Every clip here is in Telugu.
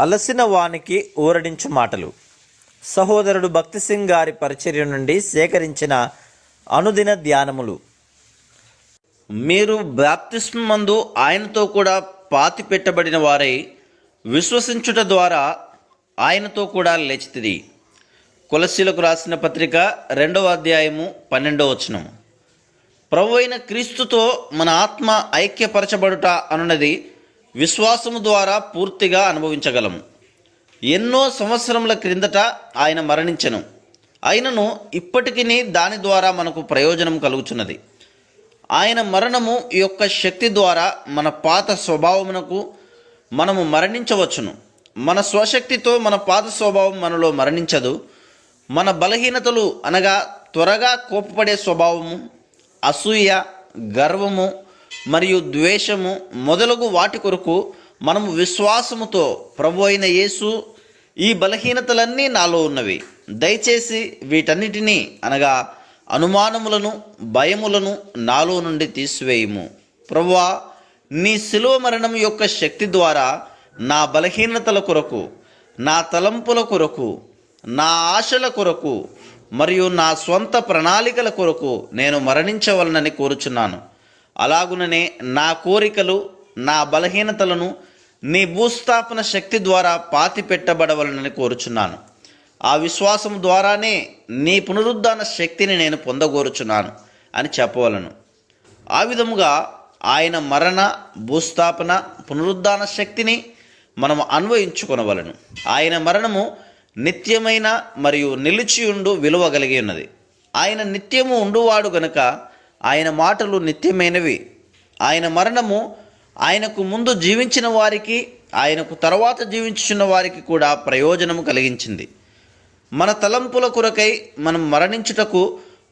అలసిన వానికి ఊరడించు మాటలు. సహోదరుడు భక్తి సింగ్ గారి పరిచర్య నుండి సేకరించిన అనుదిన ధ్యానములు. మీరు బాప్తిస్మందు ఆయనతో కూడా పాతి పెట్టబడిన వారై విశ్వసించుట ద్వారా ఆయనతో కూడా లేచితిరి. కొలస్సీలకు రాసిన పత్రిక 2వ అధ్యాయము 12వ వచనం. ప్రభువైన క్రీస్తుతో మన ఆత్మ ఐక్యపరచబడుట అనున్నది విశ్వాసము ద్వారా పూర్తిగా అనుభవించగలము. ఎన్నో సంవత్సరముల క్రిందట ఆయన మరణించెను. అయినను ఇప్పటికీ దాని ద్వారా మనకు ప్రయోజనం కలుగుచున్నది. ఆయన మరణము యొక్క శక్తి ద్వారా మన పాత స్వభావమునకు మనము మరణించవచ్చును. మన స్వశక్తితో మన పాత స్వభావం మనలో మరణించదు. మన బలహీనతలు అనగా త్వరగా కోపపడే స్వభావము, అసూయ, గర్వము మరియు ద్వేషము మొదలగు వాటి కొరకు మనము విశ్వాసముతో ప్రభు అయిన యేసు, ఈ బలహీనతలన్నీ నాలో ఉన్నవి, దయచేసి వీటన్నిటినీ అనగా అనుమానములను, భయములను నాలో నుండి తీసివేయుము. ప్రభువా, నీ శిలువ మరణం యొక్క శక్తి ద్వారా నా బలహీనతల కొరకు, నా తలంపుల కొరకు, నా ఆశల కొరకు మరియు నా స్వంత ప్రణాళికల కొరకు నేను మరణించవలనని కోరుచున్నాను. అలాగుననే నా కోరికలు, నా బలహీనతలను నీ భూస్థాపన శక్తి ద్వారా పాతి పెట్టబడవలనని కోరుచున్నాను. ఆ విశ్వాసం ద్వారానే నీ పునరుద్ధాన శక్తిని నేను పొందగోరుచున్నాను అని చెప్పవలను. ఆ విధముగా ఆయన మరణ, భూస్థాపన, పునరుద్ధాన శక్తిని మనము అన్వయించుకొనవలను. ఆయన మరణము నిత్యమైన మరియు నిలిచియుండు విలువ కలిగి ఉన్నది. ఆయన నిత్యము ఉండువాడు గనుక ఆయన మాటలు నిత్యమైనవి. ఆయన మరణము ఆయనకు ముందు జీవించిన వారికి, ఆయనకు తర్వాత జీవించుచున్న వారికి కూడా ప్రయోజనము కలిగించింది. మన తలంపుల కొరకై మనం మరణించుటకు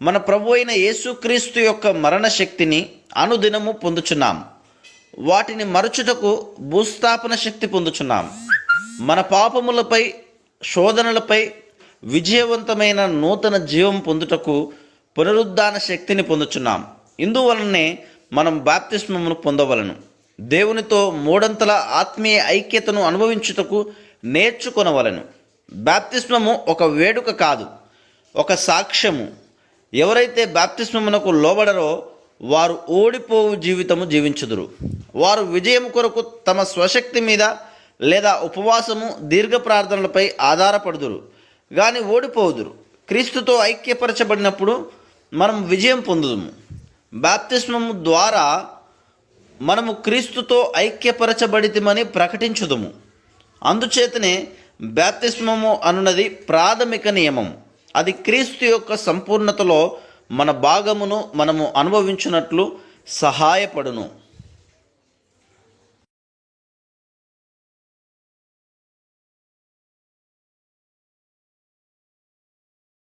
మన ప్రభు అయిన యేసుక్రీస్తు యొక్క మరణ శక్తిని అనుదినము పొందుచున్నాం. వాటిని మరచుటకు భూస్థాపన శక్తి పొందుచున్నాం. మన పాపములపై, శోధనలపై విజయవంతమైన నూతన జీవం పొందుటకు పునరుద్ధాన శక్తిని పొందుచున్నాం. ఇందువలనే మనం బాప్తిస్మమును పొందవలను. దేవునితో మూడంతల ఆత్మీయ ఐక్యతను అనుభవించుటకు నేర్చుకొనవలను. బాప్తిస్మము ఒక వేడుక కాదు, ఒక సాక్ష్యము. ఎవరైతే బాప్తిస్మమునకు లోబడరో వారు ఓడిపోవు జీవితము జీవించుదురు. వారు విజయం కొరకు తమ స్వశక్తి మీద లేదా ఉపవాసము, దీర్ఘ ప్రార్థనలపై ఆధారపడుదురు, కానీ ఓడిపోదురు. క్రీస్తుతో ఐక్యపరచబడినప్పుడు మనం విజయం పొందుదుము. బాప్తిస్మము ద్వారా మనము క్రీస్తుతో ఐక్యపరచబడితిమని ప్రకటించుదుము. అందుచేతనే బాప్తిస్మము అనున్నది ప్రాథమిక నియమం. అది క్రీస్తు యొక్క సంపూర్ణతలో మన భాగమును మనము అనుభవించున్నట్లు సహాయపడును.